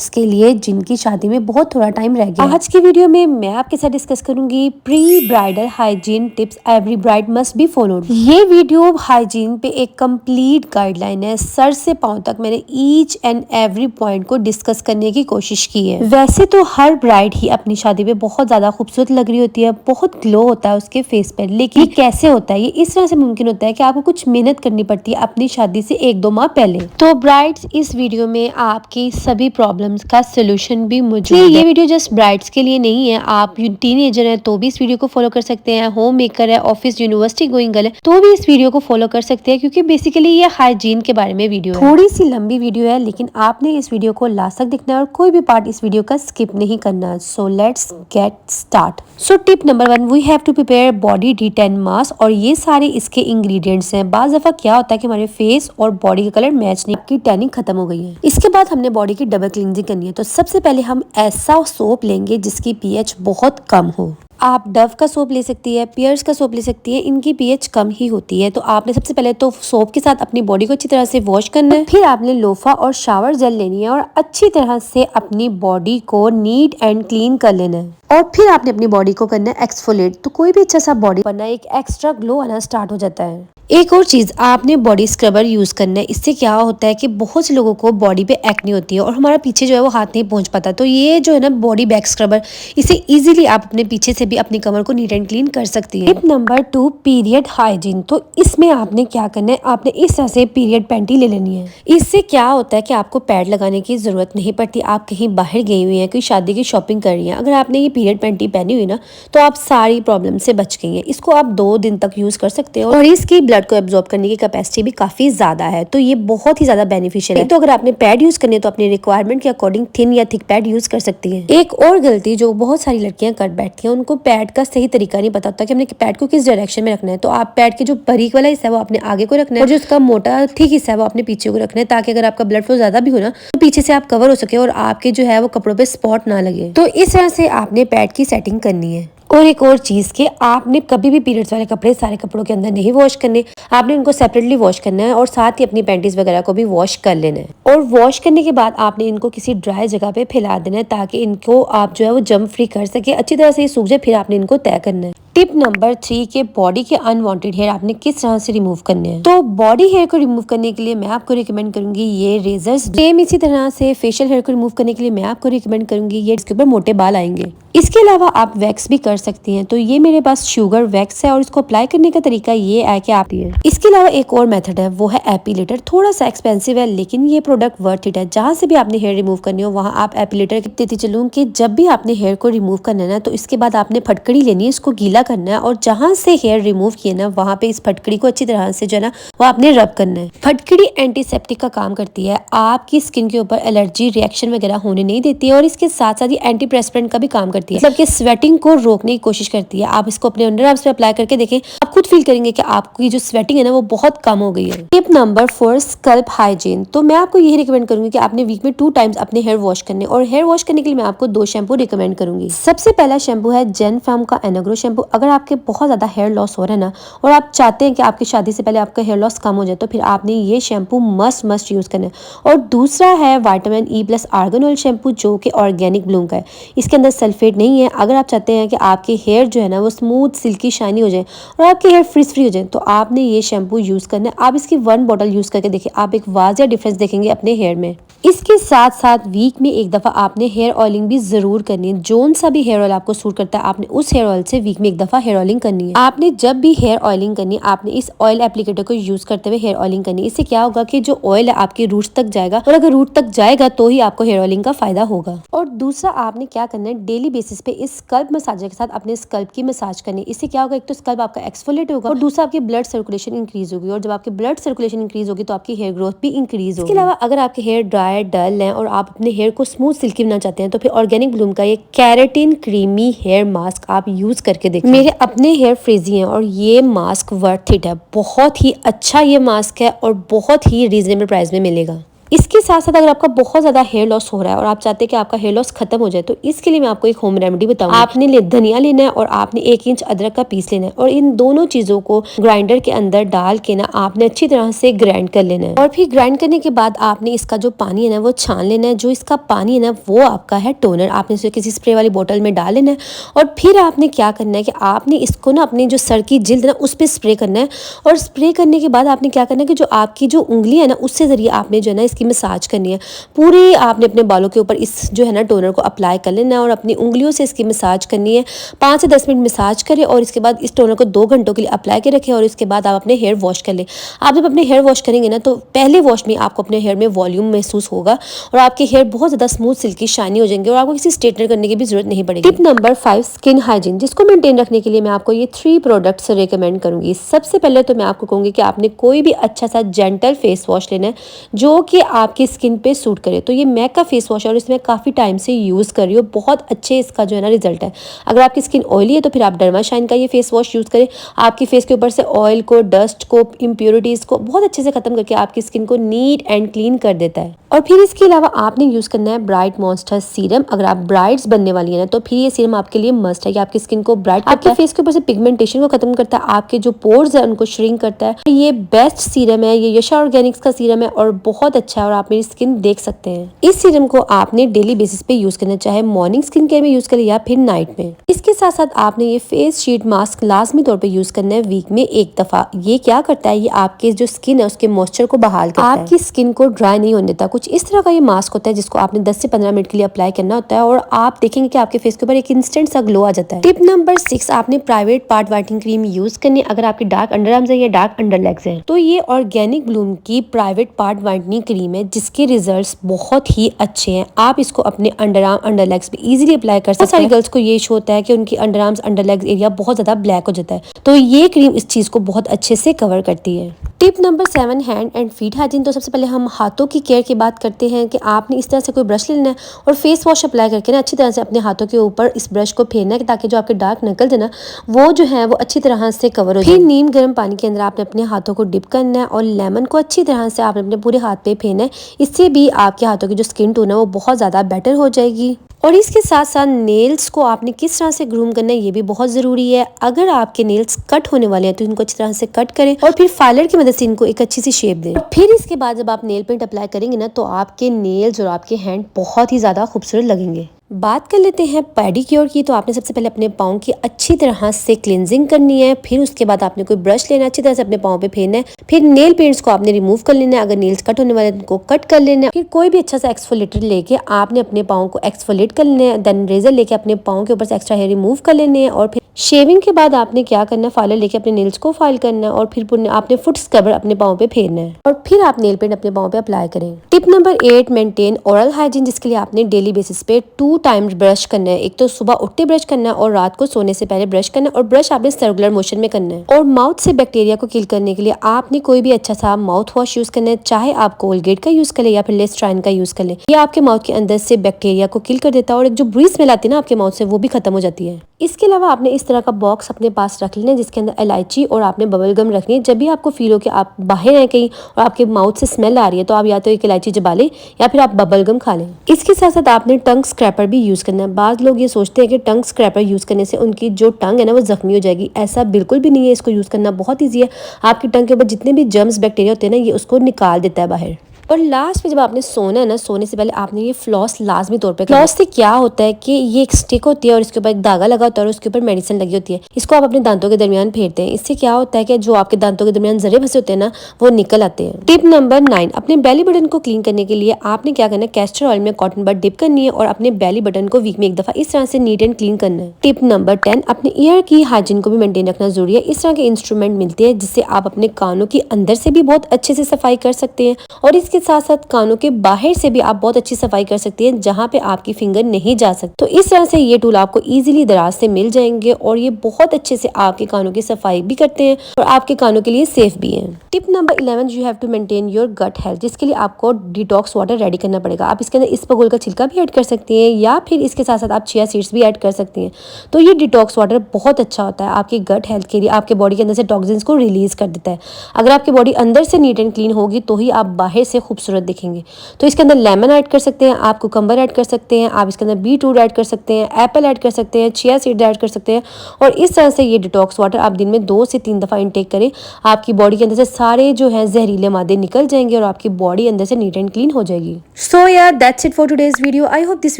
के लिए जिनकी शादी में बहुत थोड़ा टाइम रह गया। आज की वीडियो में मैं आपके साथ डिस्कस करूंगी pre bridal hygiene tips every bride must be followed. ये वीडियो हाइजीन पे एक कंप्लीट गाइडलाइन है। सर से पांव तक मैंने ईच एंड एवरी पॉइंट को डिस्कस करने की कोशिश की है। वैसे तो हर ब्राइड ही अपनी शादी पे बहुत ज्यादा खूबसूरत लग रही होती है, बहुत ग्लो होता है उसके फेस पर, लेकिन ये कैसे होता है? ये इस तरह से मुमकिन होता है कि आपको कुछ मेहनत करनी पड़ती है अपनी शादी से 1-2 माह पहले। तो ब्राइड्स, इस वीडियो में आपकी सभी प्रॉब्लम का सोल्यूशन भी मौजूद है। ये वीडियो जस्ट ब्राइड्स के लिए नहीं है। आप टीनेजर हैं तो भी इस वीडियो को फॉलो कर सकते हैं, होम मेकर है, ऑफिस यूनिवर्सिटी गोइंग गर्ल है तो भी इस वीडियो को फॉलो कर सकते हैं, क्योंकि बेसिकली ये हाइजीन के बारे में वीडियो है। थोड़ी सी लंबी वीडियो है, लेकिन आपने इस वीडियो को लास्ट तक देखना है और कोई भी पार्ट इस वीडियो का स्किप नहीं करना। So let's get start. So tip number 1, we have to prepare body डी10 मास्क। और ये सारे इसके इंग्रेडिएंट्स हैं। बाज दफा क्या होता है कि हमारे फेस और बॉडी का कलर मैच नहीं, की टैनिंग खत्म हो गई है। इसके बाद हमने बॉडी की डबल क्लींजिंग करनी है। तो सबसे पहले हम ऐसा सोप लेंगे जिसकी पीएच बहुत कम हो। आप डव का सोप ले सकती है, पियर्स का सोप ले सकती है, इनकी पीएच कम ही होती है। तो आपने सबसे पहले तो सोप के साथ अपनी बॉडी को अच्छी तरह से वॉश करना है। फिर आपने लोफा और शावर जेल लेनी है और अच्छी तरह से अपनी बॉडी को नीट एंड क्लीन कर लेना है। और फिर आपने अपनी बॉडी को करना है एक्सफोलिएट। तो कोई भी अच्छा सा बॉडी बनना, एक एक्स्ट्रा ग्लो आना स्टार्ट हो जाता है। एक और चीज, आपने बॉडी स्क्रबर यूज करना है। इससे क्या होता है कि बहुत से लोगों को बॉडी पे एक्ने होती है और हमारा पीछे जो है वो हाथ नहीं पहुंच पाता। तो ये जो है ना बॉडी बैक स्क्रबर, इसे इजीली आप अपने पीछे से भी अपनी कमर को नीट एंड क्लीन कर सकती है। Tip number 2, period hygiene. तो इसमें आपने क्या करना है, आपने इस तरह से पीरियड पैंटी ले लेनी है। इससे क्या होता है कि आपको पैड लगाने की जरूरत नहीं पड़ती। आप कहीं बाहर गई हुई है, कोई शादी की शॉपिंग कर रही है, अगर आपने ये पीरियड पैंटी पहनी हुई ना तो आप सारी प्रॉब्लम से बच गई हैं। इसको आप 2 दिन तक यूज कर सकते हो और इसकी ब्लड को एब्जॉर्ब करने की कैपेसिटी भी काफी ज्यादा है। तो ये बहुत ही ज्यादा बेनिफिशियल है। तो अगर आपने पैड यूज करनी है तो अपनी रिक्वायरमेंट के अकॉर्डिंग थिन या थिक पैड यूज कर सकती है। एक और गलती जो बहुत सारी लड़कियां कर बैठती हैं, उनको पैड का सही तरीका नहीं पता होता कि हमने पैड को किस डायरेक्शन में रखना है। तो आप पैड के जो बारीक वाला हिस्सा है वो अपने आगे को रखना है और जो उसका मोटा थिक हिस्सा है वो अपने पीछे को रखना है, ताकि अगर आपका ब्लड फ्लो ज्यादा भी हो ना तो पीछे से आप कवर हो सके और आपके जो है वो कपड़ों पे स्पॉट ना लगे। तो इस तरह से आपने पैड की सेटिंग करनी है। और एक और चीज के, आपने कभी भी पीरियड्स वाले कपड़े सारे कपड़ों के अंदर नहीं वॉश करने, आपने उनको सेपरेटली वॉश करना है और साथ ही अपनी पैंटीज वगैरह को भी वॉश कर लेना है। और वॉश करने के बाद आपने इनको किसी ड्राई जगह पे फैला देना है, ताकि इनको आप जो है वो जम फ्री कर सके, अच्छी तरह से ये सूख जाए। फिर आपने इनको तय करना है। टिप नंबर 3 के बॉडी के अनवांटेड हेयर आपने किस तरह से रिमूव करने हैं। तो बॉडी हेयर को रिमूव करने के लिए मैं आपको रिकमेंड करूंगी ये रेजर्स। सेम इसी तरह से फेशियल हेयर को रिमूव करने के लिए मैं आपको रिकमेंड करूंगी ये, इसके ऊपर मोटे बाल आएंगे। इसके अलावा आप वैक्स भी कर सकती हैं। तो ये मेरे पास शुगर वैक्स है और इसको अप्लाई करने का तरीका ये है कि आप इसके अलावा एक और मेथड है, वो है एपिलेटर। थोड़ा सा एक्सपेंसिव है लेकिन ये प्रोडक्ट वर्थ इट है। जहां से भी आपने हेयर रिमूव करनी हो वहां आप एपिलेटर देती चलूं कि जब भी आपने हेयर को रिमूव करना है ना तो इसके बाद आपने फटकड़ी लेनी है, इसको गीला करना है और जहां से हेयर रिमूव किए ना वहां पे इस फटकड़ी को अच्छी तरह से जो है ना वो आपने रब करना है। फटकड़ी एंटीसेप्टिक का काम करती है, आपकी स्किन के ऊपर एलर्जी रिएक्शन वगैरह होने नहीं देती है और इसके साथ साथ ये एंटीप्रेस्पिरेंट का भी काम करती है, मतलब कि स्वेटिंग को रोकने की कोशिश करती है। आप इसको अपने अंडर आर्म्स पे अप्लाई करके देखें, आप खुद फील करेंगे कि आपकी जो स्वेटिंग है ना वो बहुत कम हो गई है। Tip number 4, scalp hygiene. तो मैं आपको यही रिकमेंड करूंगी कि आपने वीक में 2 टाइम्स अपने हेयर वॉश करने, और हेयर वॉश करने के लिए मैं आपको 2 शैम्पू रिकमेंड करूंगी। सबसे पहला शैम्पू है जेन फार्म का एनाग्रो शैम्पू। अगर आपके बहुत ज्यादा हेयर लॉस हो रहा है ना और आप चाहते हैं कि आपकी शादी से पहले आपका हेयर लॉस कम हो जाए, तो फिर आपने ये शैम्पू मस्ट यूज करना है। और दूसरा है vitamin E plus argan oil shampoo, जो कि ऑर्गेनिक ब्लूम का है। इसके अंदर सल्फेट नहीं है। अगर आप चाहते हैं कि आपके हेयर जो है ना वो स्मूथ सिल्की शाइनी हो जाए और आपके हेयर फ्रिज फ्री हो जाए, तो आपने ये शैम्पू यूज करना है। आप इसकी 1 बॉटल यूज करके देखिए, आप एक वाजिया डिफरेंस देखेंगे अपने हेयर में। इसके साथ साथ वीक में 1 दफा आपने हेयर ऑयलिंग भी जरूर करनी है। जोन सा भी हेयर ऑयल आपको सूट करता है, आपने उस हेयर ऑयल से वीक में 1 दफा हेयर ऑयलिंग करनी है। आपने जब भी हेयर ऑयलिंग करनी है, आपने इस ऑयल एप्लीकेटर को यूज करते हुए हेयर ऑयलिंग करनी है। इससे क्या होगा कि जो ऑयल है आपके रूट्स तक जाएगा, और अगर रूट तक जाएगा तो ही आपको हेयर ऑयलिंग का फायदा होगा। और दूसरा आपने क्या करना है, डेली बेसिस पे इस स्कल्प मसाजर के साथ अपने स्कल्प की मसाज करनी है। इससे क्या होगा, एक तो स्कल्प आपका एक्सफोलिएट होगा और दूसरा आपकी ब्लड सर्कुलेशन इंक्रीज होगी, और जब आपकी ब्लड सर्कुलेशन इंक्रीज होगी तो आपकी हेयर ग्रोथ भी इंक्रीज होगी। इसके अलावा अगर आपके हेयर ड्राई डल है और आप अपने हेयर को स्मूथ सिल्की बनाना चाहते हैं, तो फिर ऑर्गेनिक ब्लूम का ये केराटिन क्रीमी हेयर मास्क आप यूज करके देखिए। मेरे अपने हेयर फ्रीजी हैं और ये मास्क वर्थ इट है। बहुत ही अच्छा ये मास्क है और बहुत ही रीजनेबल प्राइस में मिलेगा। इसके साथ साथ अगर आपका बहुत ज्यादा हेयर लॉस हो रहा है और आप चाहते हैं कि आपका हेयर लॉस खत्म हो जाए, तो इसके लिए मैं आपको एक होम रेमेडी बताऊंगी। आपने धनिया लेना है और आपने 1 इंच अदरक का पीस लेना है और इन दोनों चीजों को ग्राइंडर के अंदर डाल के ना आपने अच्छी तरह से ग्राइंड कर लेना है। और फिर ग्राइंड करने के बाद आपने इसका जो पानी है ना वो छान लेना है। जो इसका पानी है ना वो आपका है टोनर। आपने इसे किसी स्प्रे वाली बोतल में डाल लेना है और फिर आपने क्या करना है कि आपने इसको ना अपनी जो सर की जिल्द ना उस पर स्प्रे करना है। और स्प्रे करने के बाद आपने क्या करना है कि जो आपकी जो उंगली है ना उससे जरिए आपने जो है ना इसकी मसाज करनी है। पूरी आपने अपने बालों के ऊपर इस जो है ना टोनर को अप्लाई कर लेना है और अपनी उंगलियों से इसकी मसाज करनी है। 5 से 10 मिनट मसाज करें और इसके बाद इस टोनर को 2 घंटों के लिए अप्लाई के रखें और इसके बाद आप अपने हेयर वॉश कर लें। आप जब अपने हेयर वॉश करेंगे ना तो पहले वॉश में आपको अपने हेयर में वॉल्यूम महसूस होगा और आपके हेयर बहुत ज़्यादा स्मूथ सिल्की शाइनी हो जाएंगे और आपको किसी स्ट्रेटनर करने की भी जरूरत नहीं पड़ेगी। टिप नंबर 5, स्किन हाइजीन, जिसको मेंटेन रखने के लिए मैं आपको ये 3 प्रोडक्ट्स रिकमेंड करूंगी। सबसे पहले तो मैं आपको कहूँगी कि आपने कोई भी अच्छा सा जेंटल फेस वॉश लेना है जो कि आपकी स्किन पे सूट करे। तो ये मैक का फेस वॉश है और इसमें काफ़ी टाइम से यूज़ कर रही हूँ, बहुत अच्छे इसका जो है ना रिजल्ट है। अगर आपकी स्किन ऑयली है तो फिर आप डर्माशाइन का ये फेस वॉश यूज़ करें। आपकी फेस के ऊपर से ऑयल को, डस्ट को, इम्प्योरिटीज़ को बहुत अच्छे से खत्म करके आपकी स्किन को नीट एंड क्लीन कर देता है। और फिर इसके अलावा आपने यूज़ करना है ब्राइट मॉइस्चर सीरम। अगर आप ब्राइड्स बनने वाली है ना तो फिर ये सीरम आपके लिए मस्ट है कि आपकी स्किन को ब्राइट, आपके फेस के ऊपर से पिगमेंटेशन को खत्म करता है, आपके जो पोर्स है उनको श्रिंक करता है। ये बेस्ट सीरम है, ये यशा ऑर्गेनिक्स का सीरम है और बहुत अच्छा है और आप मेरी स्किन देख सकते हैं। इस सीरम को आपने डेली बेसिस पे यूज करना, चाहे मॉर्निंग स्किन केयर में यूज करें या फिर नाइट में। इसके साथ साथ आपने ये फेस शीट मास्क लाजमी तौर पे यूज करना है वीक में 1 दफा। ये क्या करता है, ये आपके जो स्किन है उसके मॉइस्चर को बहाल करता है, आपकी स्किन को ड्राई नहीं होने देता। कुछ इस तरह का ये मास्क होता है जिसको आपने 10 से 15 मिनट के लिए अप्लाई करना होता है और आप देखेंगे कि आपके फेस के ऊपर एक इंस्टेंट सा ग्लो आ जाता है। टिप नंबर 6, आपने private part whitening cream use करनी है अगर आपके डार्क अंडर आर्म्स है या डार्क अंडर लेग्स है। तो ये ऑर्गेनिक ब्लूम की प्राइवेट पार्ट वाइटनिंग क्रीम है जिसके रिजल्ट्स बहुत ही अच्छे हैं। आप इसको अपने अंडर आर्म, अंडर लेग्स पे इजीली अप्लाई कर सकते हैं। सारी गर्ल्स को ये इशू होता है कि उनकी under arms, under legs area बहुत ज्यादा ब्लैक हो जाता है, तो ये क्रीम इस चीज को बहुत अच्छे से कवर करती है। Tip number 7, hand and feet hygiene. तो सबसे पहले हम हाथों की केयर की बात करते हैं कि आपने इस तरह से कोई ब्रश लेना है और फेस वॉश अप्लाई करके ना अच्छी तरह से अपने हाथों के ऊपर इस ब्रश को फेरना है ताकि जो आपके डार्क नकल्स है ना वो जो है वो अच्छी तरह से कवर हो जाए। फिर नीम गर्म पानी के अंदर आपने अपने हाथों को डिप करना है और लेमन को अच्छी तरह से आपने अपने पूरे हाथ पे फेरना है। इससे भी आपके हाथों की जो स्किन टोन है वो बहुत ज़्यादा बेटर हो जाएगी। और इसके साथ साथ नेल्स को आपने किस तरह से ग्रूम करना है ये भी बहुत ज़रूरी है। अगर आपके नेल्स कट होने वाले हैं तो इनको अच्छी तरह से कट करें और फिर फाइलर की मदद से इनको एक अच्छी सी शेप दें। फिर इसके बाद जब आप नेल पेंट अप्लाई करेंगे ना तो आपके नेल्स और आपके हैंड बहुत ही ज़्यादा खूबसूरत लगेंगे। बात कर लेते हैं पेडिक्योर की। तो आपने सबसे पहले अपने पाँव की अच्छी तरह से क्लींजिंग करनी है। फिर उसके बाद आपने कोई ब्रश लेना है, अच्छी तरह से अपने पाँव पे फेरना है। फिर नेल पेंट्स को आपने रिमूव कर लेना है, अगर नेल्स कट होने वाले हैं उनको कट कर लेना है। फिर कोई भी अच्छा सा एक्सफोलेटर लेके आपने अपने पाँव को एक्सफोलेट कर लेना है। देन रेजर लेके अपने पाँव के ऊपर से एक्स्ट्रा हेयर रिमूव कर लेने हैं और फिर शेविंग के बाद आपने क्या करना है, फाइलर लेके अपने नेल्स को फाइल करना है और फिर आपने फुट स्क्रबर अपने पाँव पे फेरना है और फिर आप नेल पेंट अपने पाँव पे अप्लाई करें। Tip number 8, maintain oral hygiene, जिसके लिए आपने डेली बेसिस पे 2 टाइम्स ब्रश करना है। एक तो सुबह उठते ब्रश करना है और रात को सोने से पहले ब्रश करना है और ब्रश आपने सर्कुलर मोशन में करना है। और माउथ से बैक्टीरिया को किल करने के लिए आपने कोई भी अच्छा सा माउथ वॉश यूज करना है, चाहे आप कोलगेट का यूज करें या फिर लिस्ट्राइन का यूज कर ले। ये आपके माउथ के अंदर से बैक्टीरिया को किल कर देता है और एक जो बुरी स्मेल आती है ना आपके माउथ से वो भी खत्म हो जाती है। इसके अलावा आपने इस तरह का बॉक्स अपने पास रख लेना जिसके अंदर इलायची और आपने बबल गम रखनी है। जब भी आपको फील हो कि आप बाहर आए कहीं और आपके माउथ से स्मेल आ रही है तो आप या तो एक इलायची चबा लें या फिर आप बबल गम खा लें। इसके साथ साथ आपने टंग स्क्रैपर भी यूज करना है। बाज़ लोग ये सोचते हैं कि टंग स्क्रैपर यूज करने से उनकी जो टंग है ना वो जख्मी हो जाएगी। ऐसा बिल्कुल भी नहीं है, इसको यूज करना बहुत ईजी है। आपकी टंग के ऊपर जितने भी जर्म्स बैक्टीरिया होते हैं ना ये उसको निकाल देता है बाहर। और लास्ट में जब आपने सोना है ना, सोने से पहले आपने ये फ्लॉस लाजमी तौर पे। फ्लॉस से क्या होता है कि ये एक स्टिक होती है और इसके ऊपर एक धागा लगा होता है और उसके ऊपर मेडिसिन लगी होती है। इसको आप अपने दांतों के दरमियान फेरते हैं। इससे क्या होता है कि जो आपके दांतों के दरमियान जरे फंसे होते हैं ना वो निकल आते हैं। टिप नंबर 9, अपने बेली बटन को क्लीन करने के लिए आपने क्या करना है, कैस्टर ऑयल में कॉटन बड डिप करनी है और अपने बेली बटन को वीक में 1 दफा इस तरह से नीट एंड क्लीन करना है। टिप नंबर 10, अपने ईयर की हाइजीन को भी मेंटेन रखना जरूरी है। इस तरह के इंस्ट्रूमेंट मिलते हैं जिससे आप अपने कानों की अंदर से भी बहुत अच्छे से सफाई कर सकते हैं और इसके साथ साथ कानों के बाहर से भी आप बहुत अच्छी सफाई कर सकती हैं जहां पे आपकी फिंगर नहीं जा सकती। तो इस तरह से ये टूल आपको इजीली दराज से मिल जाएंगे और ये बहुत अच्छे से आपके कानों की सफाई भी करते हैं और आपके कानों के लिए सेफ भी हैं। Tip number 11, you have to maintain your gut health, जिसके लिए आपको डिटॉक्स वाटर रेडी करना पड़ेगा। आप इसके अंदर इसबगोल का छिलका भी ऐड कर सकती हैं या फिर इसके साथ साथ आप चिया सीड्स भी ऐड कर सकती हैं। तो ये डिटॉक्स वाटर बहुत अच्छा होता है आपकी गट हेल्थ के लिए, आपके बॉडी के अंदर से टॉक्सिन्स को रिलीज कर देता है। अगर आपकी बॉडी अंदर से नीट एंड क्लीन होगी तो ही आप बाहर से खूबसूरत दिखेंगे। तो इसके अंदर लेमन ऐड कर सकते हैं, आप कुकम्बर ऐड कर सकते हैं, आप इसके अंदर बीटरूट ऐड कर सकते हैं, एप्पल ऐड कर सकते हैं, चिया सीड ऐड कर सकते हैं। और इस तरह से ये डिटॉक्स वाटर आप दिन में 2 से 3 दफ़ा इनटेक करें। आपकी बॉडी के अंदर से सारे जो है जहरीले मादे निकल जाएंगे और आपकी बॉडी अंदर से नीट एंड क्लीन हो जाएगी। सो यार that's it for today's video. I hope this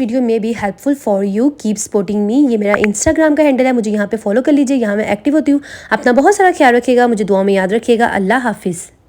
video may be helpful for you. Keep supporting me. ये मेरा इंस्टाग्राम का हैंडल है, मुझे यहाँ पे फॉलो कर लीजिए, यहाँ मैं एक्टिव होती हूँ। अपना बहुत सारा ख्याल रखिएगा, मुझे दुआ में याद रखिएगा। अल्लाह हाफिज़।